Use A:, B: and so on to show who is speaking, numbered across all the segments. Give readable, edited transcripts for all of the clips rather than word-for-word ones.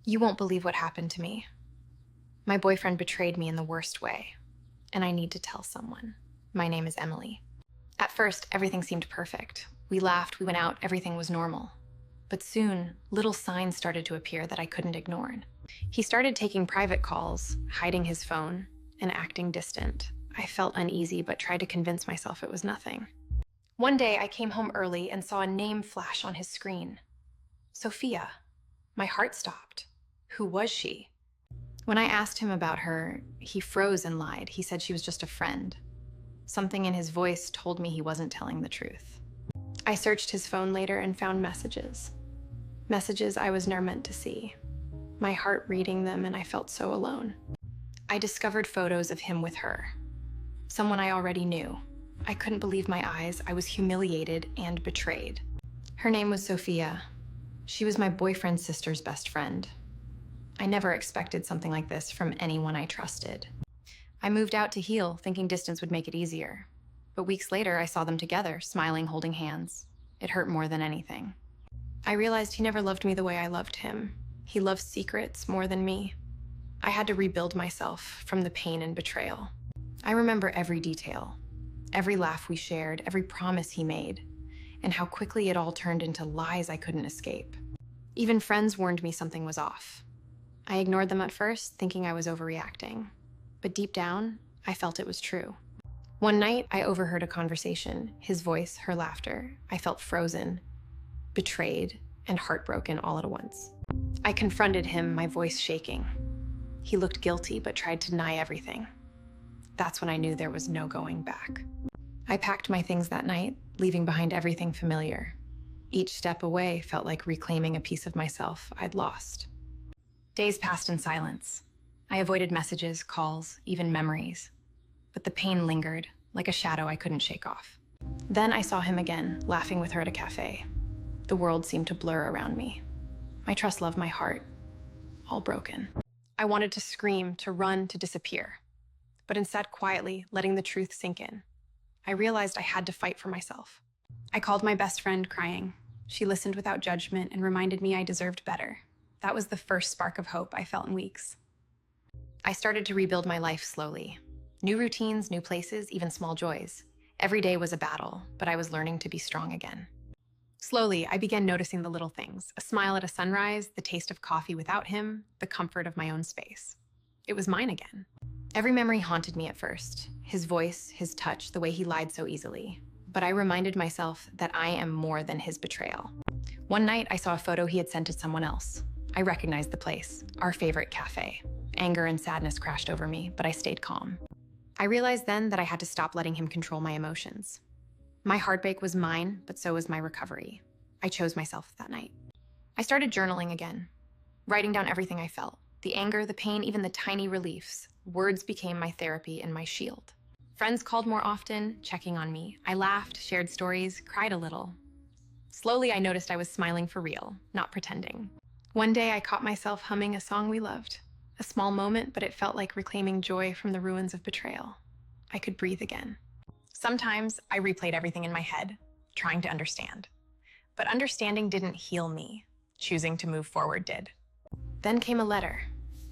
A: You won't believe what happened to me. My boyfriend betrayed me in the worst way, and I need to tell someone. My name is Emily. At first, everything seemed perfect. We laughed, we went out, everything was normal. But soon, little signs started to appear that I couldn't ignore. He started taking private calls, hiding his phone, and acting distant. I felt uneasy, but tried to convince myself it was nothing. One day, I came home early and saw a name flash on his screen. Sophia. My heart stopped. Who was she? When I asked him about her, he froze and lied. He said she was just a friend. Something in his voice told me he wasn't telling the truth. I searched his phone later and found messages. Messages I was never meant to see. My heart reading them, and I felt so alone. I discovered photos of him with her. Someone I already knew. I couldn't believe my eyes. I was humiliated and betrayed. Her name was Sophia. She was my boyfriend's sister's best friend. I never expected something like this from anyone I trusted. I moved out to heal, thinking distance would make it easier. But weeks later, I saw them together, smiling, holding hands. It hurt more than anything. I realized he never loved me the way I loved him. He loved secrets more than me. I had to rebuild myself from the pain and betrayal. I remember every detail, every laugh we shared, every promise he made, and how quickly it all turned into lies I couldn't escape. Even friends warned me something was off. I ignored them at first, thinking I was overreacting. But deep down, I felt it was true. One night, I overheard a conversation, his voice, her laughter. I felt frozen, betrayed, and heartbroken all at once. I confronted him, my voice shaking. He looked guilty, but tried to deny everything. That's when I knew there was no going back. I packed my things that night, leaving behind everything familiar. Each step away felt like reclaiming a piece of myself I'd lost. Days passed in silence. I avoided messages, calls, even memories. But the pain lingered, like a shadow I couldn't shake off. Then I saw him again, laughing with her at a cafe. The world seemed to blur around me. My trust loved my heart, all broken. I wanted to scream, to run, to disappear. But instead, quietly, letting the truth sink in. I realized I had to fight for myself. I called my best friend, crying. She listened without judgment and reminded me I deserved better. That was the first spark of hope I felt in weeks. I started to rebuild my life slowly. New routines, new places, even small joys. Every day was a battle, but I was learning to be strong again. Slowly, I began noticing the little things. A smile at a sunrise, the taste of coffee without him, the comfort of my own space. It was mine again. Every memory haunted me at first. His voice, his touch, the way he lied so easily. But I reminded myself that I am more than his betrayal. One night, I saw a photo he had sent to someone else. I recognized the place, our favorite cafe. Anger and sadness crashed over me, but I stayed calm. I realized then that I had to stop letting him control my emotions. My heartbreak was mine, but so was my recovery. I chose myself that night. I started journaling again, writing down everything I felt. The anger, the pain, even the tiny reliefs. Words became my therapy and my shield. Friends called more often, checking on me. I laughed, shared stories, cried a little. Slowly, I noticed I was smiling for real, not pretending. One day, I caught myself humming a song we loved. A small moment, but it felt like reclaiming joy from the ruins of betrayal. I could breathe again. Sometimes I replayed everything in my head, trying to understand. But understanding didn't heal me. Choosing to move forward did. Then came a letter.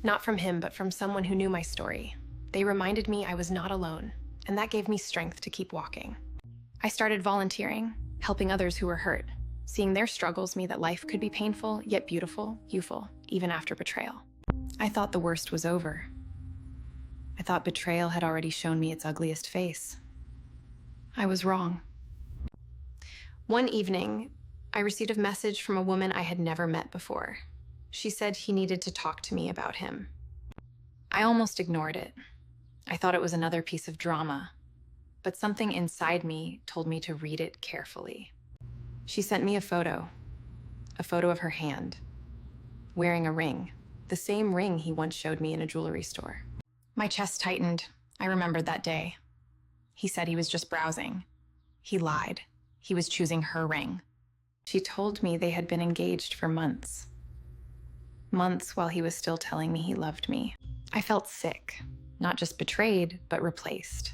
A: Not from him, but from someone who knew my story. They reminded me I was not alone, and that gave me strength to keep walking. I started volunteering, helping others who were hurt. Seeing their struggles me that life could be painful, yet beautiful, youthful, even after betrayal. I thought the worst was over. I thought betrayal had already shown me its ugliest face. I was wrong. One evening, I received a message from a woman I had never met before. She said he needed to talk to me about him. I almost ignored it. I thought it was another piece of drama, but something inside me told me to read it carefully. She sent me a photo of her hand, wearing a ring, the same ring he once showed me in a jewelry store. My chest tightened. I remembered that day. He said he was just browsing. He lied. He was choosing her ring. She told me they had been engaged for months. Months while he was still telling me he loved me. I felt sick, not just betrayed, but replaced.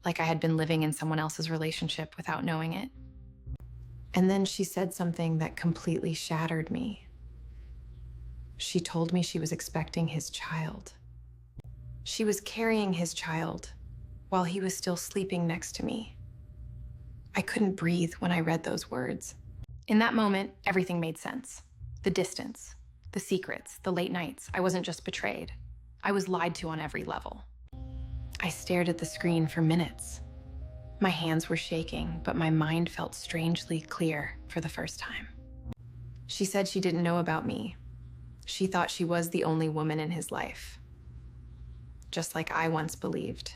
A: Like I had been living in someone else's relationship without knowing it. And then she said something that completely shattered me. She told me she was expecting his child. She was carrying his child while he was still sleeping next to me. I couldn't breathe when I read those words. In that moment, everything made sense. The distance, the secrets, the late nights. I wasn't just betrayed. I was lied to on every level. I stared at the screen for minutes. My hands were shaking, but my mind felt strangely clear for the first time. She said she didn't know about me. She thought she was the only woman in his life, just like I once believed.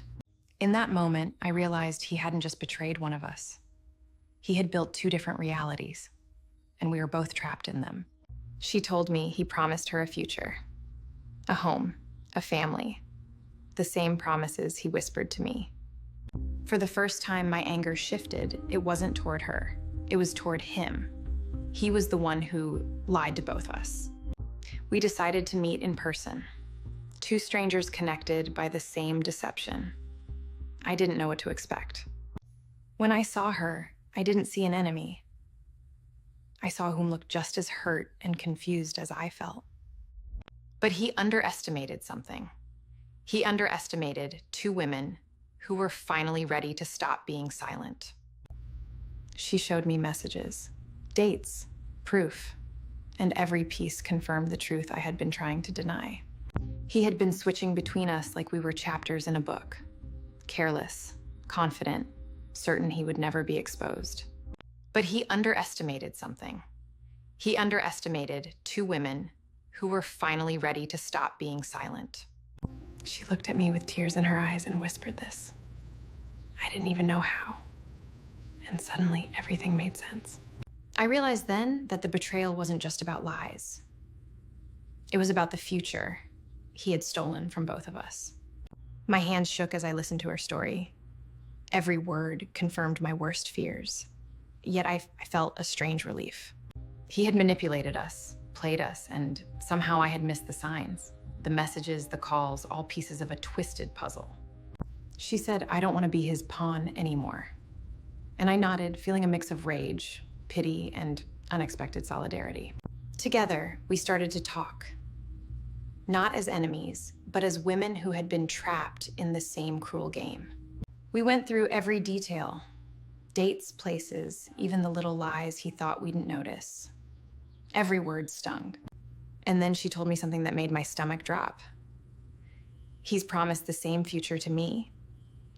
A: In that moment, I realized he hadn't just betrayed one of us. He had built two different realities, and we were both trapped in them. She told me he promised her a future, a home, a family, the same promises he whispered to me. For the first time, my anger shifted. It wasn't toward her. It was toward him. He was the one who lied to both of us. We decided to meet in person. Two strangers connected by the same deception. I didn't know what to expect. When I saw her, I didn't see an enemy. I saw whom looked just as hurt and confused as I felt. But he underestimated something. He underestimated two women who were finally ready to stop being silent. She showed me messages, dates, proof, and every piece confirmed the truth I had been trying to deny. He had been switching between us like we were chapters in a book. Careless, confident, certain he would never be exposed. But he underestimated something. He underestimated two women who were finally ready to stop being silent. She looked at me with tears in her eyes and whispered this. I didn't even know how. And suddenly, everything made sense. I realized then that the betrayal wasn't just about lies. It was about the future he had stolen from both of us. My hands shook as I listened to her story. Every word confirmed my worst fears. Yet I felt a strange relief. He had manipulated us, played us, and somehow I had missed the signs. The messages, the calls, all pieces of a twisted puzzle. She said, I don't want to be his pawn anymore. And I nodded, feeling a mix of rage, pity, and unexpected solidarity. Together, we started to talk. Not as enemies, but as women who had been trapped in the same cruel game. We went through every detail. Dates, places, even the little lies he thought we'dn't notice. Every word stung. And then she told me something that made my stomach drop. He's promised the same future to me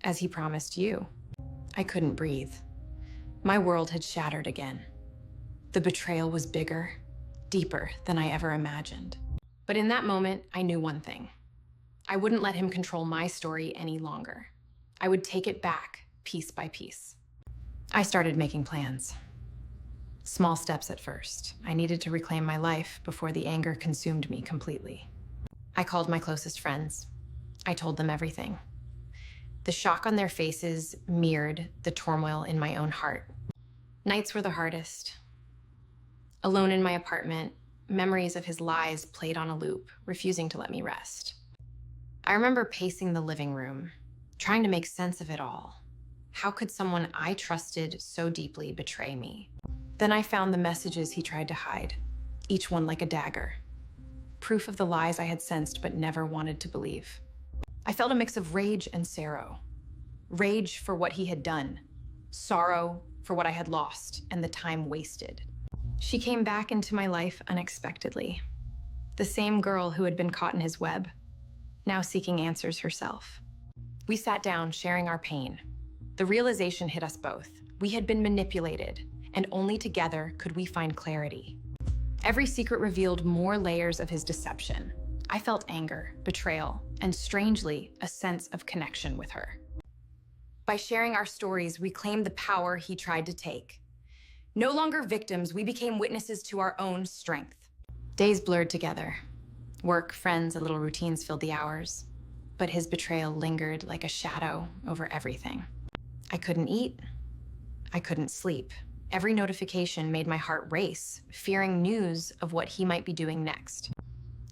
A: as he promised you. I couldn't breathe. My world had shattered again. The betrayal was bigger, deeper than I ever imagined. But in that moment, I knew one thing. I wouldn't let him control my story any longer. I would take it back, piece by piece. I started making plans. Small steps at first. I needed to reclaim my life before the anger consumed me completely. I called my closest friends. I told them everything. The shock on their faces mirrored the turmoil in my own heart. Nights were the hardest. Alone in my apartment, memories of his lies played on a loop, refusing to let me rest. I remember pacing the living room, trying to make sense of it all. How could someone I trusted so deeply betray me? Then I found the messages he tried to hide, each one like a dagger. Proof of the lies I had sensed but never wanted to believe. I felt a mix of rage and sorrow. Rage for what he had done, sorrow for what I had lost and the time wasted. She came back into my life unexpectedly. The same girl who had been caught in his web, now seeking answers herself. We sat down, sharing our pain. The realization hit us both. We had been manipulated, and only together could we find clarity. Every secret revealed more layers of his deception. I felt anger, betrayal, and strangely, a sense of connection with her. By sharing our stories, we claimed the power he tried to take. No longer victims, we became witnesses to our own strength. Days blurred together. Work, friends, and little routines filled the hours. But his betrayal lingered like a shadow over everything. I couldn't eat. I couldn't sleep. Every notification made my heart race, fearing news of what he might be doing next.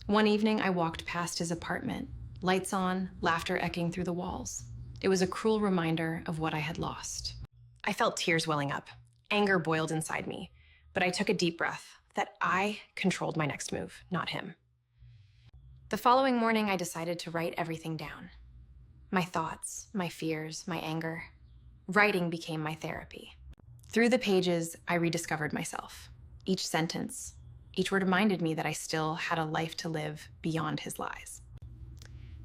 A: One evening, I walked past his apartment, lights on, laughter echoing through the walls. It was a cruel reminder of what I had lost. I felt tears welling up. Anger boiled inside me, but I took a deep breath that I controlled my next move, not him. The following morning, I decided to write everything down. My thoughts, my fears, my anger. Writing became my therapy. Through the pages, I rediscovered myself. Each sentence, each word reminded me that I still had a life to live beyond his lies.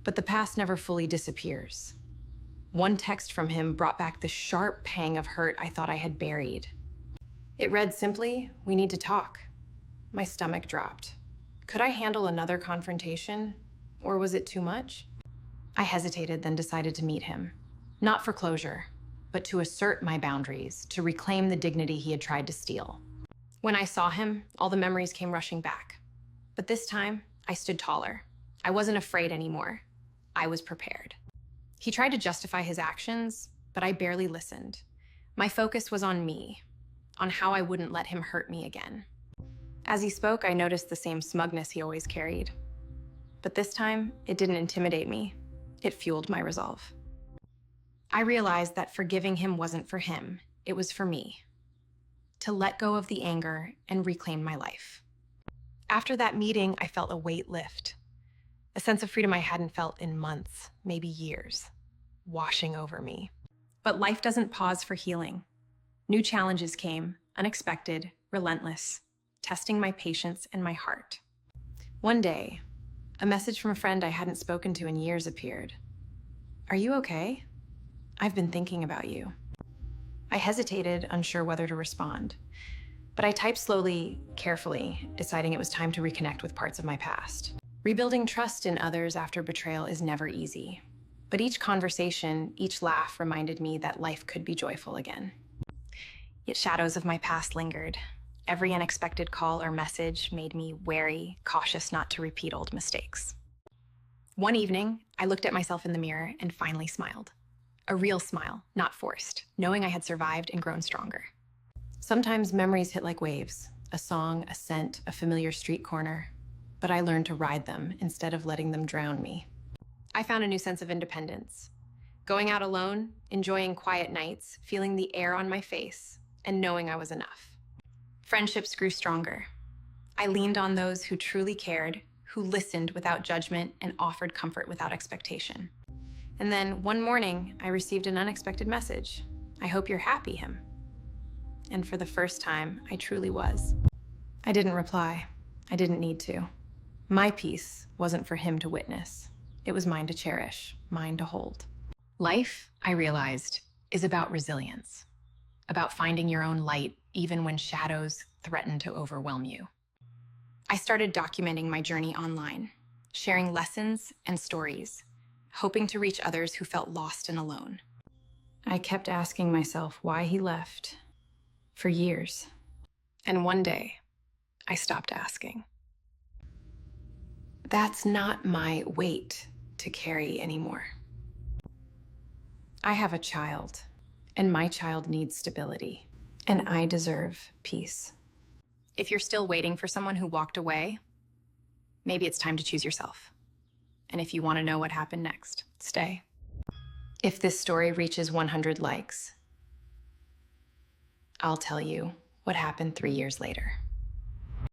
A: But the past never fully disappears. One text from him brought back the sharp pang of hurt I thought I had buried. It read simply, "We need to talk." My stomach dropped. Could I handle another confrontation, or was it too much? I hesitated, then decided to meet him. Not for closure, but to assert my boundaries, to reclaim the dignity he had tried to steal. When I saw him, all the memories came rushing back. But this time, I stood taller. I wasn't afraid anymore. I was prepared. He tried to justify his actions, but I barely listened. My focus was on me, on how I wouldn't let him hurt me again. As he spoke, I noticed the same smugness he always carried. But this time, it didn't intimidate me. It fueled my resolve. I realized that forgiving him wasn't for him, it was for me. To let go of the anger and reclaim my life. After that meeting, I felt a weight lift. A sense of freedom I hadn't felt in months, maybe years, washing over me. But life doesn't pause for healing. New challenges came, unexpected, relentless, testing my patience and my heart. One day, a message from a friend I hadn't spoken to in years appeared. "Are you okay? I've been thinking about you." I hesitated, unsure whether to respond. But I typed slowly, carefully, deciding it was time to reconnect with parts of my past. Rebuilding trust in others after betrayal is never easy. But each conversation, each laugh reminded me that life could be joyful again. Yet shadows of my past lingered. Every unexpected call or message made me wary, cautious not to repeat old mistakes. One evening, I looked at myself in the mirror and finally smiled. A real smile, not forced, knowing I had survived and grown stronger. Sometimes memories hit like waves, a song, a scent, a familiar street corner, but I learned to ride them instead of letting them drown me. I found a new sense of independence. Going out alone, enjoying quiet nights, feeling the air on my face, and knowing I was enough. Friendships grew stronger. I leaned on those who truly cared, who listened without judgment and offered comfort without expectation. And then one morning, I received an unexpected message. "I hope you're happy, him." And for the first time, I truly was. I didn't reply. I didn't need to. My peace wasn't for him to witness. It was mine to cherish, mine to hold. Life, I realized, is about resilience, about finding your own light even when shadows threaten to overwhelm you. I started documenting my journey online, sharing lessons and stories, hoping to reach others who felt lost and alone. I kept asking myself why he left for years. And one day, I stopped asking. That's not my weight to carry anymore. I have a child, and my child needs stability. And I deserve peace. If you're still waiting for someone who walked away, maybe it's time to choose yourself. And if you want to know what happened next, stay. If this story reaches 100 likes, I'll tell you what happened 3 years later.